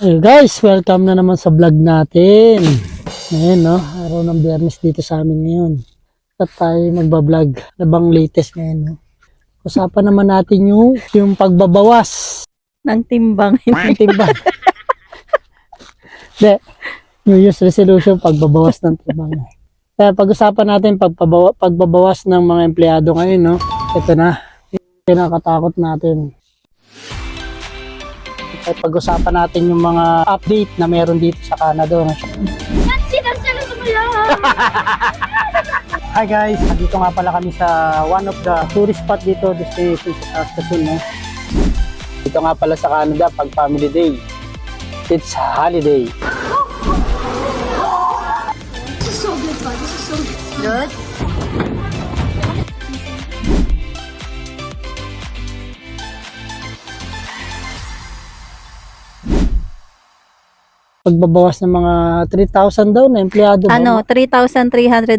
Hey guys, welcome na naman sa vlog natin. Ngayon, no, araw ng Biyernes dito sa amin ngayon. At tayo magbablog na bang latest ngayon, no. Usapan naman natin yung pagbabawas ng timbang. ng timbang. Hindi, New Year's resolution, pagbabawas ng timbang. Kaya pag-usapan natin pagbabawas ng mga empleyado ngayon, no. Ito na, yung kinakatakot natin. At pag-usapan natin yung mga update na meron dito sa Canada. Hi guys, dito nga pala kami sa one of the tourist spot dito sa Saskatoon. No? Dito nga pala sa Canada pag family day. It's holiday. This is so good, bud. This is so good. Pagbabawas ng mga 3,000 daw na empleyado. Ano, 3,300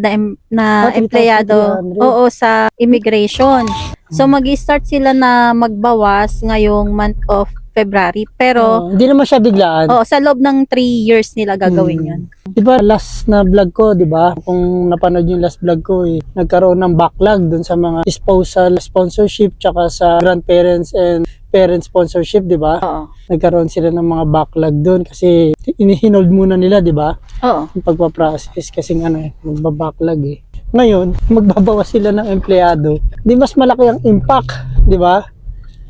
na 3,300. empleyado. Oo, sa immigration. So mag-start sila na magbawas ngayong month of February. Pero Hindi naman siya biglaan. sa loob ng 3 years nila gagawin 'yon. Di ba last na vlog ko, di ba? Kung napanood yung last vlog ko, nagkaroon ng backlog dun sa mga spousal sponsorship tsaka sa grandparents and parent sponsorship, di ba? Oo. Nagkaroon sila ng mga backlog dun kasi inihinold muna nila, di ba? Oo. Yung pagpaprocess kasi magbabacklog eh. Ngayon, magbabawas sila ng empleyado. Di mas malaki ang impact, di ba?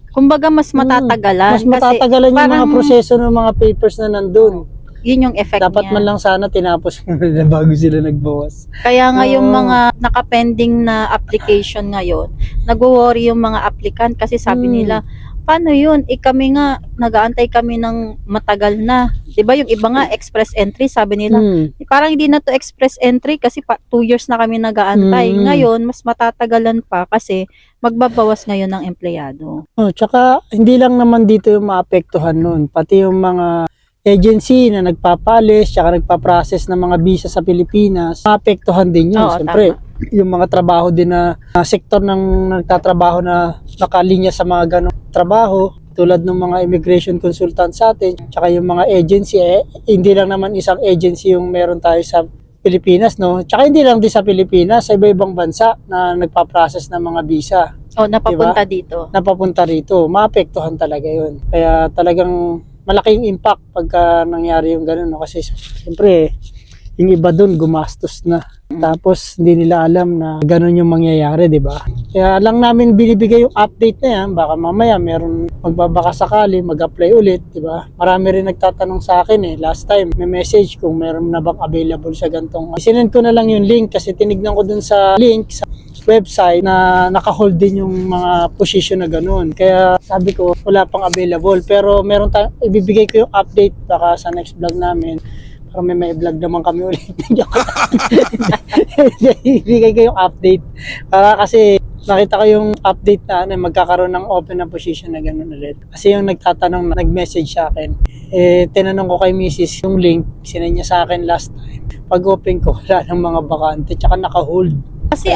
Kumbaga mas matatagalan. Mas matatagalan yung mga parang proseso ng mga papers na nandun. yun yung effect Dapat niya. man lang sana tinapos muna na bago sila nagbawas. Kaya nga yung Oo. mga nakapending na application ngayon, nagwo-worry yung mga applicant kasi sabi nila, paano yun? Kami nga, nag-aantay kami ng matagal na. 'Di ba yung iba nga, express entry, sabi nila, parang hindi na to express entry kasi 2 years na kami nag-aantay. Ngayon, mas matatagalan pa kasi magbabawas ngayon ng empleyado. Oh, tsaka hindi lang naman dito yung maapektuhan nun, pati yung mga agency na nagpapalis tsaka nagpa-process ng mga visa sa Pilipinas, maapektuhan din yun. Oo, Siyempre, yung mga trabaho din na sektor ng nagtatrabaho na nakalinya sa mga ganong trabaho, tulad ng mga immigration consultant sa atin, tsaka yung mga agency, hindi lang naman isang agency yung meron tayo sa Pilipinas, no? Tsaka hindi lang din sa Pilipinas, sa iba-ibang bansa na nagpa-process ng mga visa. Napapunta dito. Napapunta rito, maapektuhan talaga yun. Kaya talagang malaking impact pagka nangyari yung gano'n, no? Kasi siyempre, yung iba dun gumastos na. Tapos hindi nila alam na gano'n yung mangyayari, di ba? Kaya lang namin binibigay yung update na yan. Baka mamaya meron magbabaka sakali, mag-apply ulit, di ba? Marami rin nagtatanong sa akin last time, may message kung meron na bang available sa gantong. Sinend ko na lang yung link kasi tinignan ko dun sa link sa website na naka-hold din yung mga position na ganun. Kaya sabi ko, wala pang available. Pero meron ibibigay ko yung update baka sa next vlog namin. Para may vlog naman kami ulit. Ibigay ko yung update. Para kasi nakita ko yung update na magkakaroon ng open na position na ganun ulit. Kasi yung nagtatanong, nag-message sa akin. Tinanong ko kay Mrs. yung link, sinend niya sa akin last time. Pag-open ko, wala ng mga bakante, tsaka naka-hold. Kasi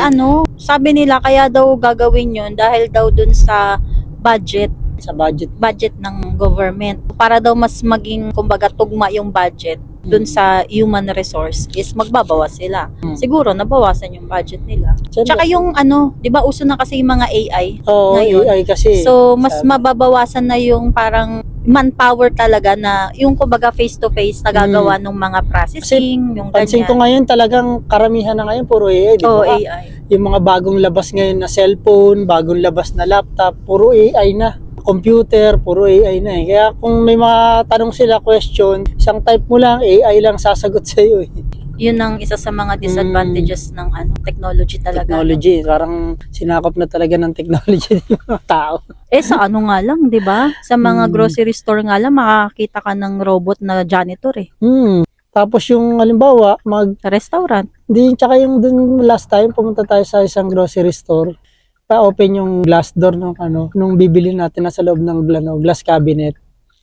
sabi nila kaya daw gagawin yun dahil daw dun sa budget Sa budget. ng government. Para daw mas maging, kumbaga, tugma yung budget dun sa human resource is magbabawas sila. Siguro nabawasan yung budget nila. Tsaka yung di ba uso na kasi yung mga AI Oo, ngayon. AI kasi. So mas mababawasan na yung parang manpower talaga na yung kumbaga face to face na gagawa ng mga processing, yung Pansin ko ganyan. ngayon talagang karamihan na ngayon puro AI, di ba? AI. Yung mga bagong labas ngayon na cellphone, bagong labas na laptop, puro AI na. Computer, puro AI na eh. Kaya kung may mga tanong sila, question, isang type mo lang, AI lang sasagot sa iyo eh. Yun ang isa sa mga disadvantages ng technology talaga. Technology, parang sinakop na talaga ng technology ng mga tao. Sa nga lang, 'di ba? Sa mga grocery store nga lang makakita ka ng robot na janitor Tapos yung halimbawa, Sa restaurant. tsaka yung dun last time, pumunta tayo sa isang grocery store, pa-open yung glass door nung bibili natin nasa loob ng glass cabinet.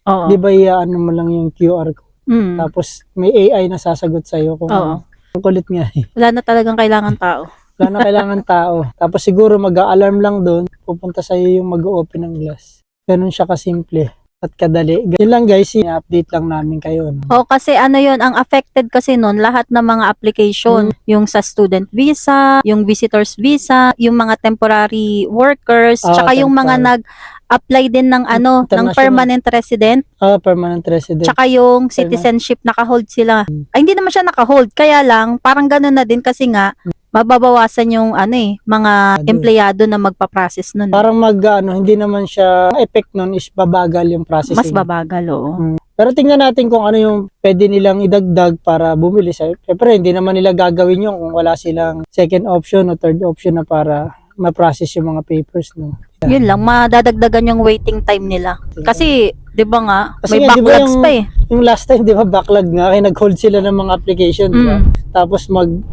Oo. Di ba mo lang yung QR code? Tapos may AI na sasagot sa'yo kung Oo. Ang kulit nga eh. Wala na talagang kailangan tao. Wala na kailangan tao. Tapos siguro mag-a-alarm lang doon, pupunta sa'yo yung mag-open ng glass. Ganun siya kasimple. at kadali. Yun lang guys, i-update lang namin kayo. No? O kasi ano yun, ang affected kasi nun, lahat ng mga application, yung sa student visa, yung visitors visa, yung mga temporary workers, tsaka yung mga nag-apply din ng ano, ng International. permanent resident, Permanent resident. tsaka yung citizenship, naka-hold sila. Ay, hindi naman siya naka-hold, kaya lang, parang ganun na din kasi nga, mababawasan yung ano mga empleyado na magpa-process nun. Parang hindi naman siya, effect nun is babagal yung processing. Mas babagal, oo. Pero tingnan natin kung ano yung pwede nilang idagdag para bumili. Siyempre, hindi naman nila gagawin yun kung wala silang second option o third option na para ma-process yung mga papers. No? Yun lang, madadagdagan yung waiting time nila. Kasi, di ba nga, Kasi may nga, di ba backlogs pa eh. Yung last time, di ba, backlog nga, kaya nag-hold sila ng mga application, di ba? Tapos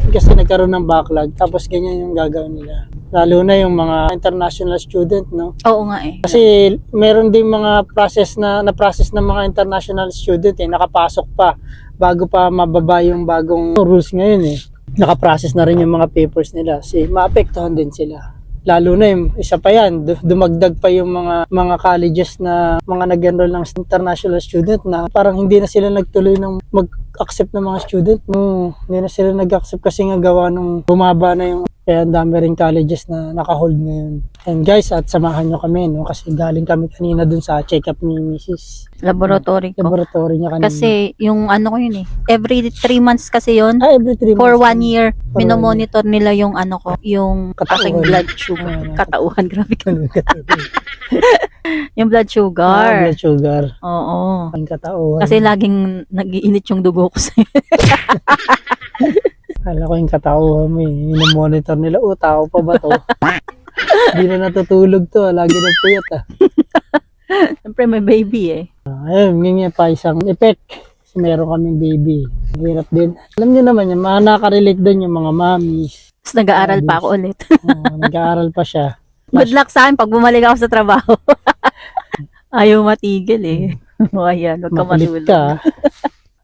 kasi nagkaroon ng backlog, tapos ganyan yung gagawin nila. Lalo na yung mga international student, no? Oo nga eh. Kasi meron din mga na-process ng mga international student nakapasok pa bago pa mababa yung bagong rules ngayon Nakaprocess na rin yung mga papers nila. Kasi maapektuhan din sila. Lalo na yung isa pa yan, dumagdag pa yung mga colleges na mga nag-enroll ng international student na parang hindi na sila nagtuloy ng mag-accept ng mga student. Hindi na sila nag-accept kasi nga gawa nung bumaba na yung kaya ang dami rin colleges na naka-hold ngayon. And guys, at samahan nyo kami, no? Kasi galing kami kanina dun sa check-up ni Mrs. Laboratory ko. Laboratory niya kanina. Kasi yung ano ko yun every 3 months kasi yun. Every 3 months. For 1 year, minomonitor nila yung ano ko, yung aking blood sugar. Katauhan, grabe ka. Yung blood sugar. Blood sugar. Oo. Ang katauhan. Kasi laging nag-iinit yung dugo ko sa'yo. Kala ko yung katauhan mo minomonitor nila. Tao pa ba to? Hindi na natutulog to. Lagi na puyat Siyempre may baby Ayun, ganyan pa isang effect. Kasi meron kaming baby. Hirap din. Alam nyo naman yan, nakaka-relate doon yung mga mommies. Tapos nag-aaral pa ako ulit. Nag-aaral pa siya. Good luck sa akin pag bumalik ako sa trabaho. Ayaw matigil O ayan, huwag ka Makulit matulog. ka.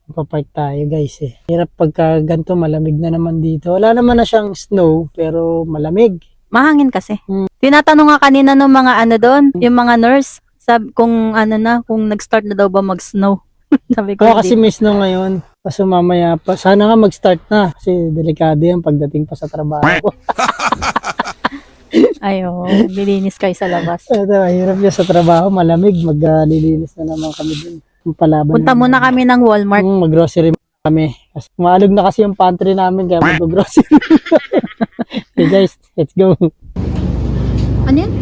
Papark tayo guys Hirap pagka ganito, malamig na naman dito. Wala naman na siyang snow, pero malamig. Mahangin kasi. Tinatanong nga kanina ng mga ano doon, yung mga nurse, kung nag-start na daw ba mag-snow. Sabi ko, Kasi may snow ngayon. Kaso mamaya pa. Sana nga mag-start na. Kasi delikado yan pagdating pa sa trabaho. ayo, lilinis kayo sa labas. Hirap niya sa trabaho. Malamig. Maglilinis na naman kami dun. Palaban Punta muna kami ng Walmart. Mag-grocery kami. Kasi maalog na kasi yung pantry namin. Kaya mag-grocery. Okay guys, let's go. Ano yun?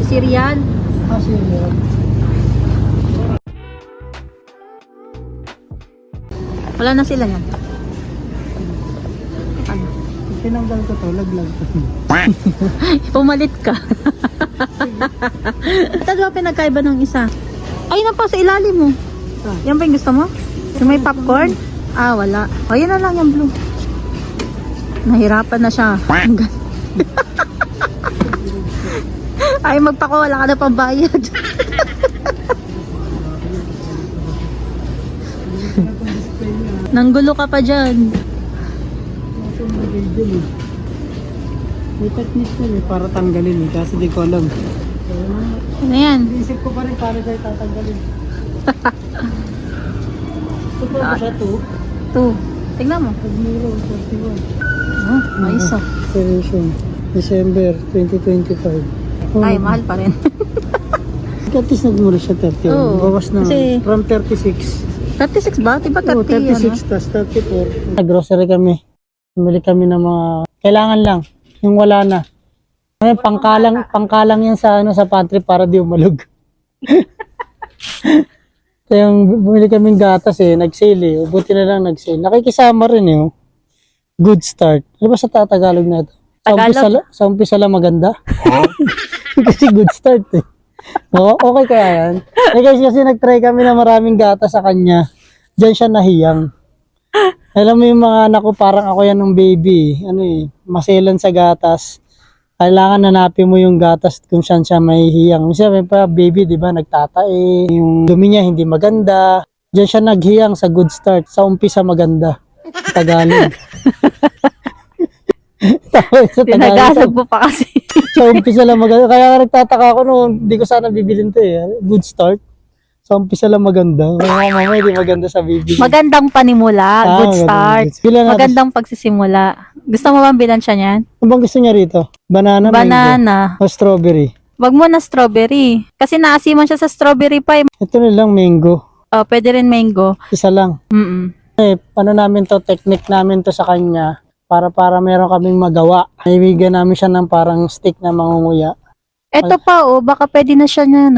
Cereal. Cereal. Wala na sila yan. Ano? Tinanggal ko to, laglag ko. Pumalit ka. Ito ba pinagkaiba ng isa? Ayun na pa sa ilalim mo. Yan ba yung gusto mo? Yung may popcorn? Wala. O, yan na lang yung blue. Nahirapan na siya. Ay, magpako, wala ka na pambayad. Nanggulo ka pa dyan. May technique na para tanggalin kasi di ko alam. Ano yan? Isip ko pa rin para tayo tatanggalin. Ito pa siya 2. Tingnan mo. Pag-miro, 31. Ayos Expiration, December 2025. Ay, mahal pa rin. At least nagmura siya 31. Oo, Bawas na. kasi- From 36. 36 ba? Diba 30 Oo, 36 tas 34. Nag-grocery kami. Bumili kami ng mga kailangan lang. Yung wala na. Ngayon, pangkalang yan sa pantry para di umalog. So, yung bumili kaming gatas nag-sale Buti na lang nag-sale. Nakikisama rin Good start. Ano ba sa Tagalog na ito? Sa umpisa lang maganda. Kasi good start Oo, okay kaya yan. Guys, kasi nag-try kami na maraming gatas sa kanya. Diyan siya nahiyang. Alam mo yung mga anak ko, parang ako yan ng baby. Maselan sa gatas. Kailangan hanapin mo yung gatas kung saan siya mahihiyang. Minsan pa baby, di ba, nagtatae. Yung dumi niya hindi maganda. Diyan siya naghiyang sa good start. Sa umpisa maganda. Tagalog. Tapos sa Tinagalog mo pa kasi. Sa umpisa lang maganda. Kaya nga nagtataka ako noon, hindi ko sana bibilin to eh. Good start. Sa umpisa lang maganda. Kaya mama, hindi maganda sa bibili. Magandang panimula, good maganda. start. Bilan natin. Magandang pagsisimula. Gusto mo bang bilansya niyan? Ano bang gusto niya rito? Banana, mango, Banana. o strawberry? Wag mo na strawberry. Kasi naasiman siya sa strawberry pa. Ito na lang, mango. Oh, pwede rin mango. Isa lang. Mm-mm. Ano namin to, technique namin to sa kanya para meron kaming magawa. Ibigyan namin siya ng parang stick na mangunguya. Eto pa baka pwede na siya na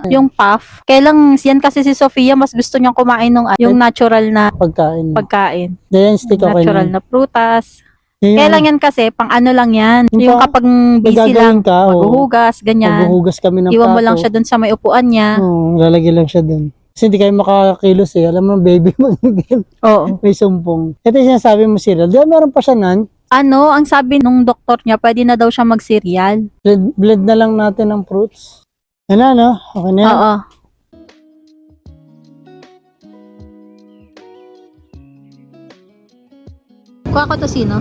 yung puff. Kailang yan kasi si Sofia mas gusto niyang kumain ng yung natural na Pagkain. pagkain. Yan stick okay Natural na. na prutas. Yan, Kailang yan kasi pang ano lang yan. Yung Yung pa- kapag busy lang, Nagagawin ka, maghuhugas, ganyan. maghuhugas kami ng Iwan mo plato. lang siya dun sa may upuan niya. Lalagay lang siya dun. Kasi hindi kayo makakilos eh. Alam mo, baby mo, Oo. may sumpong. Ito yung sinasabi mo, cereal. Di ba meron pa siya nan? Ano, ang sabi nung doktor niya, pwede na daw siya mag-cereal. Blend na lang natin ng fruits. Yan na, no? Okay na yan. Oo. Kuha ko to sino?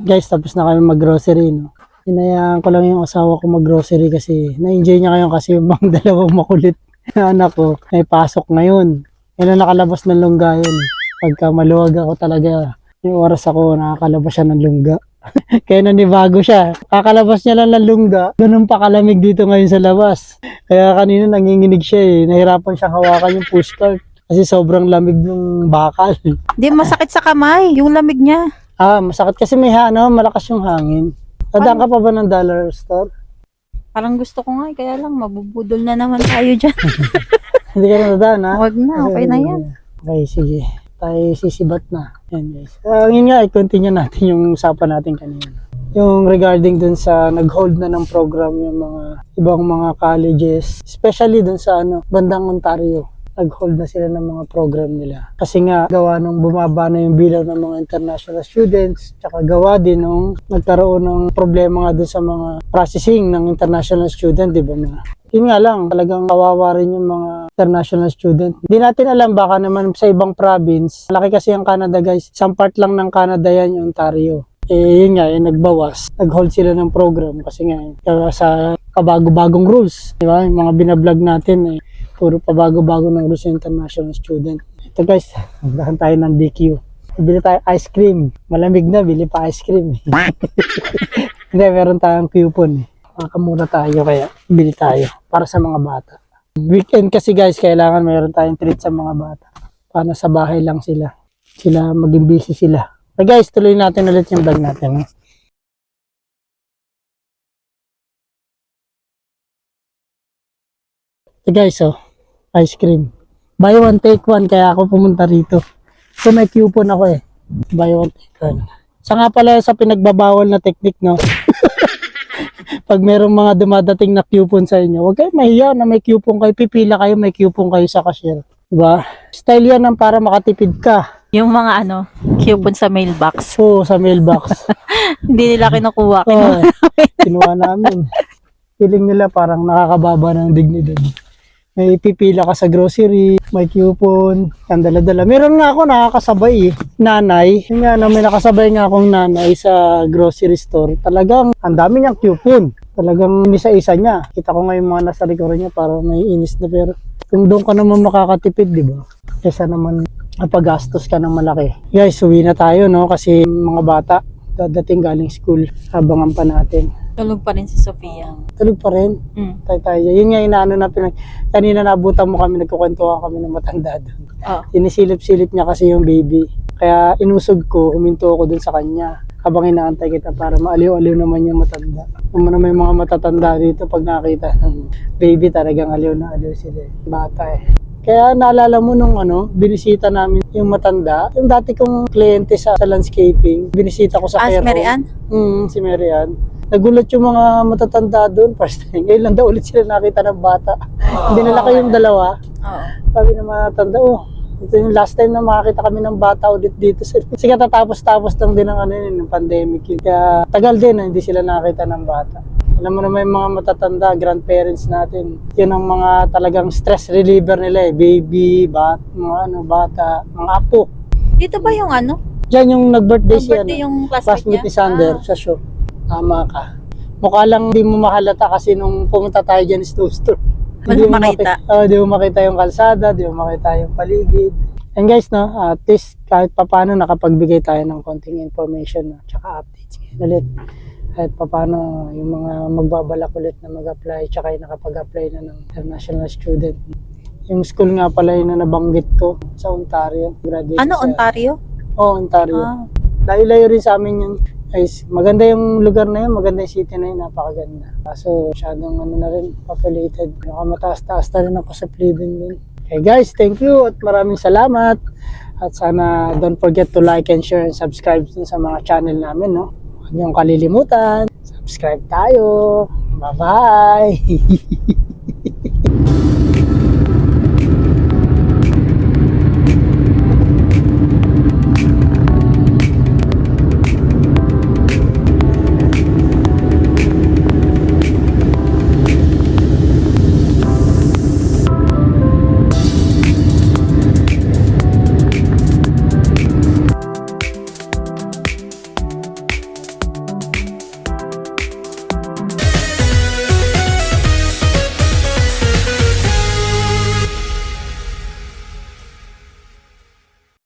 Guys, tapos na kami mag-grocery, no? Hinayaan ko lang yung asawa ko mag-grocery kasi na-enjoy niya ngayon kasi yung mga dalawang makulit na anak ko may pasok ngayon. Yan ang nakalabas ng lungga yun. Pagka maluwag ako talaga, yung oras ako nakakalabas siya ng lungga. Kaya nanibago siya. Kakalabas niya lang ng lungga, ganun pa kalamig dito ngayon sa labas. Kaya kanina nanginginig siya eh. Nahirapan siyang hawakan yung pushcart kasi sobrang lamig ng bakal. Hindi, masakit sa kamay, yung lamig niya. Masakit kasi may malakas yung hangin. Nadaan ka pa ba ng dollar store? Parang gusto ko nga, kaya lang, mabubudol na naman tayo dyan. Hindi ka na nadaan, ha? Huwag na, okay na yan. Okay, sige. Tayo sisibat na. Yan, guys. Yun nga, i-continue natin yung usapan natin kanina. Yung regarding dun sa nag-hold na ng program yung mga ibang mga colleges, especially dun sa bandang Ontario. Nag-hold na sila ng mga program nila. Kasi nga, gawa nung bumaba na yung bilang ng mga international students, tsaka gawa din nung nagkaroon ng problema nga dun sa mga processing ng international student, di ba na? Yun nga lang, talagang kawawa rin yung mga international student. Hindi natin alam, baka naman sa ibang province. Malaki kasi ang Canada, guys. Isang part lang ng Canada yan, yung Ontario. Yun nga, nagbawas. Nag-hold sila ng program kasi nga, sa kabago-bagong rules. Di ba? Yung mga binablog natin, puro pabago-bago ng rules yung international student. Ito guys, magdahan tayo ng DQ. Bili tayo ice cream. Malamig na, bili pa ice cream. Hindi, meron tayong coupon. Makamura tayo kaya bili tayo para sa mga bata. Weekend kasi guys, kailangan meron tayong treat sa mga bata. Para sa bahay lang sila. Maging busy sila. Okay guys, tuloy natin ulit yung vlog natin. So guys, ice cream. Buy one, take one, kaya ako pumunta rito. So may coupon ako eh. Buy one, take one. Sa nga pala sa pinagbabawal na technique, no? Pag merong mga dumadating na coupon sa inyo, huwag kayo mahiya na may coupon kayo, pipila kayo, may coupon kayo sa cashier. Diba? Style yan ng para makatipid ka. Yung mga coupon sa mailbox. Oo, sa mailbox. Hindi nila kinukuha. Oo, kinuha namin. Feeling nila parang nakakababa ng dignidad. May pipila ka sa grocery, may coupon, ang dala-dala. Meron nga ako nakakasabay nanay. Yung nga, may nakasabay nga akong nanay sa grocery store. Talagang ang dami niyang coupon. Talagang isa-isa niya. Kita ko nga yung mga nasa likuran niya para may inis na pero kung doon ka naman makakatipid, di ba? Kesa naman napagastos ka ng malaki. Guys, uwi na tayo, no? Kasi mga bata dadating galing school. Abangan pa natin. Tulog pa rin si Sofia. Tulog pa rin. Tayo. Yun nga inaano na kanina nabutan mo kami, nagkukwentuhan kami ng matanda doon. Inisilip-silip niya kasi yung baby. Kaya inusog ko, huminto ako dun sa kanya. Habang inaantay kita para maaliw-aliw naman yung matanda. Kung may mga matatanda dito pag nakita ng baby, talagang aliw na aliw sila. Bata eh. Kaya naalala mo nung binisita namin yung matanda. Yung dati kong kliyente sa landscaping. Binisita ko sa Si care Mary home. Ann? Si Mary Ann. Nagulat yung mga matatanda doon. First time. Ngayon lang daw ulit sila nakita ng bata. Hindi nila kayong dalawa. Oo. Sabi ng matanda, ito yung last time na makakita kami ng bata ulit dito. Kasi katapos-tapos lang din ng pandemic yun. Kaya tagal din na hindi sila nakakita ng bata. Alam mo naman yung mga matatanda, grandparents natin. Yun ang mga talagang stress reliever nila eh. Baby, bata, mga bata, mga apo. Dito ba yung Diyan yung nag-birthday si Birthday yung classmate classmate ni Sander niya? sa show. Tama ka. Mukha lang di mo mahalata kasi nung pumunta tayo dyan sa store. Wala makita. Di mo makita yung kalsada, di mo makita yung paligid. And guys, no, at least kahit papano nakapagbigay tayo ng konting information, no, tsaka updates ngayon ulit. Kahit papano yung mga magbabalak ulit na mag-apply, tsaka yung nakapag-apply na ng international student. Yung school nga pala yun na nabanggit ko sa Ontario. Graduate Ano, sa- Ontario? Oo, Ontario. Ah. Layo-layo rin sa amin yun. Guys, maganda yung lugar na yun, maganda yung city na yun, napakaganda. Kaso masyadong ano na rin, populated. Mataas-taas na rin ako sa Pleading dun. Okay guys, thank you at maraming salamat. At sana don't forget to like and share and subscribe dun sa mga channel namin, no? Huwag niyong kalilimutan. Subscribe tayo. Bye-bye!